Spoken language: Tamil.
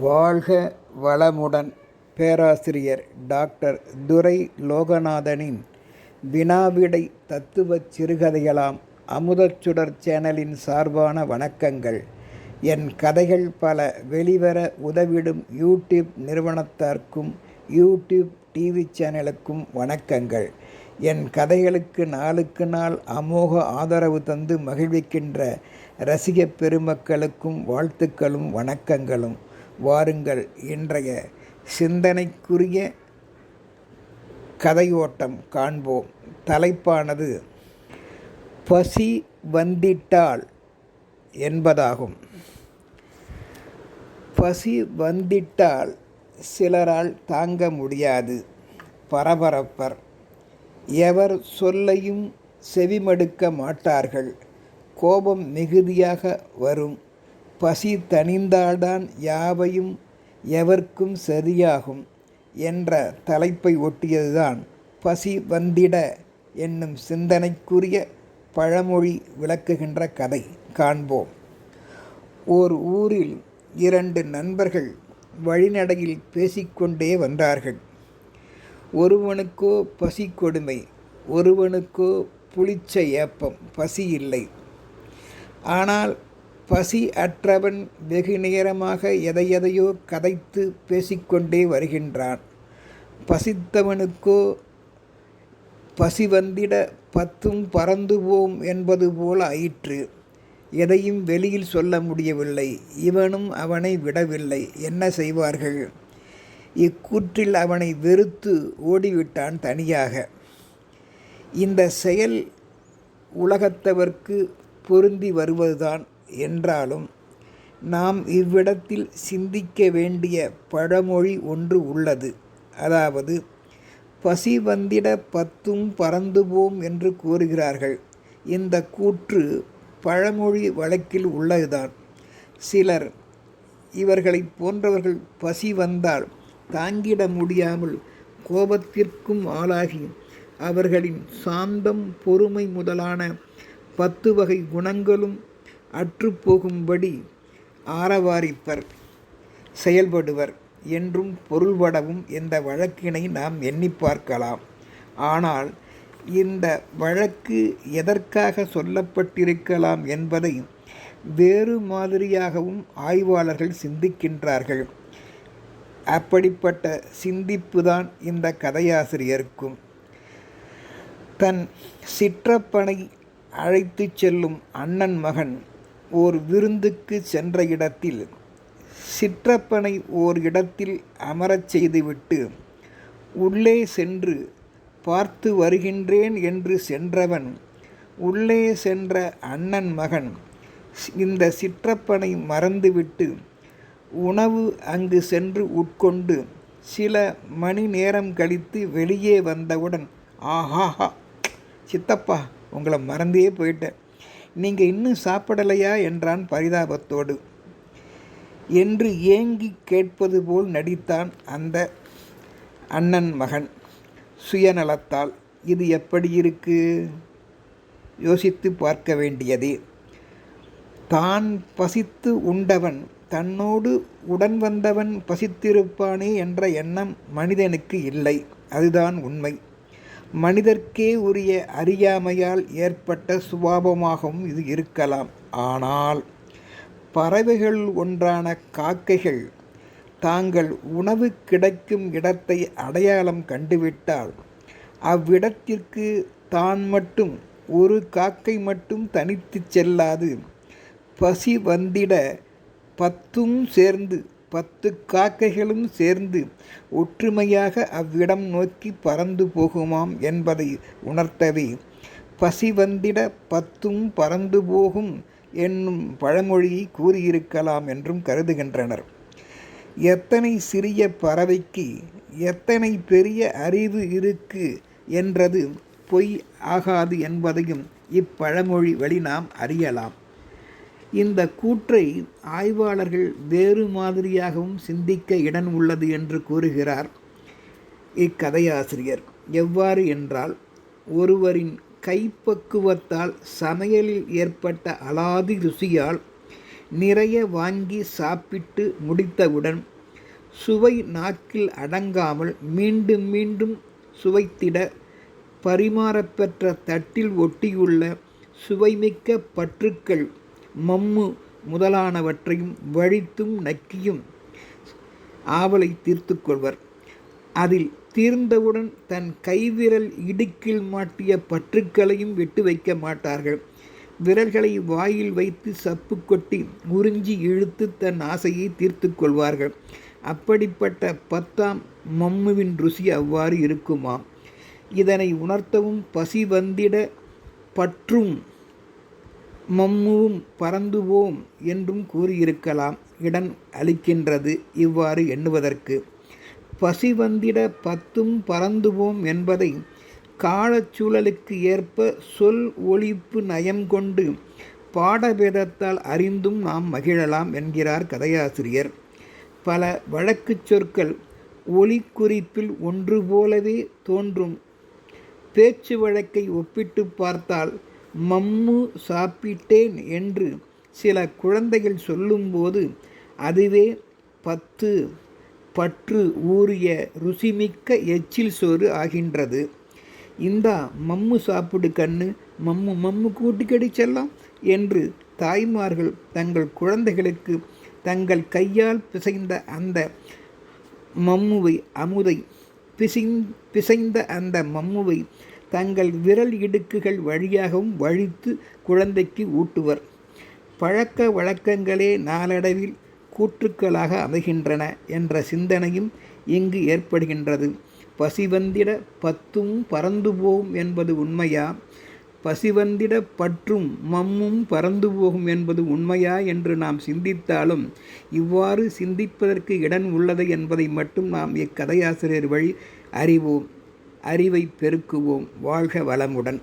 வாழ்க வளமுடன். பேராசிரியர் டாக்டர் துரை லோகநாதனின் வினாவிடை தத்துவச் சிறுகதைகளாம் அமுதச்சுடர் சேனலின் சார்பான வணக்கங்கள். என் கதைகள் பல வெளிவர உதவிடும் யூடியூப் நிறுவனத்தார்க்கும் யூடியூப் டிவி சேனலுக்கும் வணக்கங்கள். என் கதைகளுக்கு நாளுக்கு நாள் அமோக ஆதரவு தந்து மகிழ்விக்கின்ற ரசிக பெருமக்களுக்கும் வாழ்த்துக்களும் வணக்கங்களும். வாருங்கள், இன்றைய சிந்தனைக்குரிய கதையோட்டம் காண்போம். தலைப்பானது பசி வந்திட்டால் என்பதாகும். பசி வந்திட்டால் சிலரால் தாங்க முடியாது, பரபரப்பர். எவர் சொல்லையும் செவிமடுக்க மாட்டார்கள். கோபம் மிகுதியாக வரும். பசி தணிந்தால்தான் யாவையும் எவர்க்கும் சரியாகும் என்ற தலைப்பை ஒட்டியதுதான் பசி வந்திட என்னும் சிந்தனைக்குரிய பழமொழி விளக்குகின்ற கதை காண்போம். ஓர் ஊரில் 2 நண்பர்கள் வழிநடையில் பேசிக்கொண்டே வந்தார்கள். ஒருவனுக்கோ பசி கொடுமை, ஒருவனுக்கோ புளிச்ச ஏப்பம், பசி இல்லை. ஆனால் பசி அற்றவன் வெகு நேரமாக எதையெதையோ கதைத்து பேசிக்கொண்டே வருகின்றான். பசித்தவனுக்கோ பசி வந்திட பத்தும் பறந்து போம் என்பது போல ஆயிற்று. எதையும் வெளியில் சொல்ல முடியவில்லை. இவனும் அவனை விடவில்லை. என்ன செய்வார்கள்? இக்கூற்றில் அவனை வெறுத்து ஓடிவிட்டான் தனியாக. இந்த செயல் உலகத்தவர்க்கு பொருந்தி வருவதுதான் என்றாலும் நாம் இவ்விடத்தில் சிந்திக்க வேண்டிய பழமொழி ஒன்று உள்ளது. அதாவது, பசி வந்திட பத்தும் பறந்து போம் என்று கூறுகிறார்கள். இந்த கூற்று பழமொழி வழக்கில் உள்ளதுதான். சிலர், இவர்களை போன்றவர்கள் பசி வந்தால் தாங்கிட முடியாமல் கோபத்திற்கும் ஆளாகி அவர்களின் சாந்தம், பொறுமை முதலான 10 வகை குணங்களும் அற்றுப்போகும்படி ஆரவாரிப்பர், செயல்படுவர் என்றும் பொருள்படவும் இந்த வழக்கினை நாம் எண்ணி பார்க்கலாம். ஆனால் இந்த வழக்கு எதற்காக சொல்லப்பட்டிருக்கலாம் என்பதை வேறு மாதிரியாகவும் ஆய்வாளர்கள் சிந்திக்கின்றார்கள். அப்படிப்பட்ட சிந்திப்புதான் இந்த கதையாசிரியருக்கும். தன் சிற்றப்பனை அழைத்து செல்லும் அண்ணன் மகன் ஓர் விருந்துக்கு சென்ற இடத்தில் சிற்றப்பனை ஓர் இடத்தில் அமரச் செய்துவிட்டு உள்ளே சென்று பார்த்து வருகின்றேன் என்று சென்றவன், உள்ளே சென்ற அண்ணன் மகன் இந்த சிற்றப்பனை மறந்துவிட்டு உணவு அங்கு சென்று உட்கொண்டு சில மணி நேரம் கழித்து வெளியே வந்தவுடன், ஆஹாஹா சித்தப்பா, உங்களை மறந்தே போயிட்டேன், நீங்கள் இன்னும் சாப்பிடலையா என்றான் பரிதாபத்தோடு. என்று ஏங்கி கேட்பது போல் நடித்தான் அந்த அண்ணன் மகன் சுயநலத்தால். இது எப்படி இருக்கு? யோசித்து பார்க்க வேண்டியதே. தான் பசித்து உண்டவன் தன்னோடு உடன் வந்தவன் பசித்திருப்பானே என்ற எண்ணம் மனிதனுக்கு இல்லை. அதுதான் உண்மை. மனிதர்க்கே உரிய அறியாமையால் ஏற்பட்ட சுபாவமாகவும் இது இருக்கலாம். ஆனால் பறவைகள் ஒன்றான காக்கைகள் தாங்கள் உணவு கிடைக்கும் இடத்தை அடையாளம் கண்டுவிட்டால் அவ்விடத்திற்கு தான் மட்டும், ஒரு காக்கை மட்டும் தனித்து செல்லாது. பசி வந்திட 10ம் சேர்ந்து, 10 காக்கைகளும் சேர்ந்து ஒற்றுமையாக அவ்விடம் நோக்கி பறந்து போகுமாம் என்பதை உணர்த்தவே பசி வந்திட 10ம் பறந்து போகும் என்னும் பழமொழியை கூறியிருக்கலாம் என்றும் கருதுகின்றனர். எத்தனை சிறிய பறவைக்கு எத்தனை பெரிய அறிவு இருக்கு என்றது பொய் ஆகாது என்பதையும் இப்பழமொழி வழி நாம் அறியலாம். இந்த கூற்றை ஆய்வாளர்கள் வேறு மாதிரியாகவும் சிந்திக்க இடம் உள்ளது என்று கூறுகிறார் இக்கதையாசிரியர். எவ்வாறு என்றால், ஒருவரின் கைப்பக்குவத்தால், சமையலில் ஏற்பட்ட அலாதி ருசியால் நிறைய வாங்கி சாப்பிட்டு முடித்தவுடன் சுவை நாக்கில் அடங்காமல் மீண்டும் மீண்டும் சுவைத்திட பரிமாறப்பெற்ற தட்டில் ஒட்டியுள்ள சுவைமிக்க பற்றுக்கள் மம்மு முதலானவற்றையும் வழித்தும் நக்கியும் ஆவலை தீர்த்து கொள்வர். அதில் தீர்ந்தவுடன் தன் கைவிரல் இடுக்கில் மாட்டிய பற்றுக்களையும் விட்டு வைக்க மாட்டார்கள். விரல்களை வாயில் வைத்து சப்பு கொட்டி உறிஞ்சி இழுத்து தன் ஆசையை தீர்த்து கொள்வார்கள். அப்படிப்பட்ட 10ஆம் மம்முவின் ருசி அவ்வாறு இருக்குமாம். இதனை உணர்த்தவும் பசி வந்திட பற்றும் மம்முவும் பறந்துவோம் என்றும் கூறியிருக்கலாம். இடம் அளிக்கின்றது இவ்வாறு எண்ணுவதற்கு. பசி வந்திட 10ம் பறந்துவோம் என்பதை காலச்சூழலுக்கு ஏற்ப சொல் ஒலிப்பு நயம் கொண்டு பாடபேதத்தால் அறிந்தும் நாம் மகிழலாம் என்கிறார் கதையாசிரியர். பல வழக்குச் சொற்கள் ஒலிக்குறிப்பில் ஒன்று போலவே தோன்றும். பேச்சு வழக்கை ஒப்பிட்டு பார்த்தால் மம்மு சாப்பிட்டேன் என்று சில குழந்தைகள் சொல்லும்போது அதுவே 10 பற்று ஊறிய ருசிமிக்க எச்சில் சோறு ஆகின்றது. இந்தா மம்மு சாப்பிடு கண்ணு, மம்மு மம்மு கூட்டிக்கடி செல்லம் என்று தாய்மார்கள் தங்கள் குழந்தைகளுக்கு தங்கள் கையால் பிசைந்த அந்த மம்முவை அமுதை பிசைந்த அந்த மம்முவை தங்கள் விரல் இடுக்குகள் வழியாகவும் வழித்து குழந்தைக்கு ஊட்டுவர். பழக்க வழக்கங்களே நாளடைவில் கூற்றுக்களாக அமைகின்றன என்ற சிந்தனையும் இங்கு ஏற்படுகின்றது. பசிவந்திட 10ம் பறந்து போகும் என்பது உண்மையா? பசிவந்திட பற்றும் மம்மும் பறந்து போகும் என்பது உண்மையா என்று நாம் சிந்தித்தாலும் இவ்வாறு சிந்திப்பதற்கு இடம் உள்ளது என்பதை மட்டும் நாம் இக்கதையாசிரியர் வழி அறிவோம். அறிவை பெருக்குவோம். வாழ்க வளமுடன்.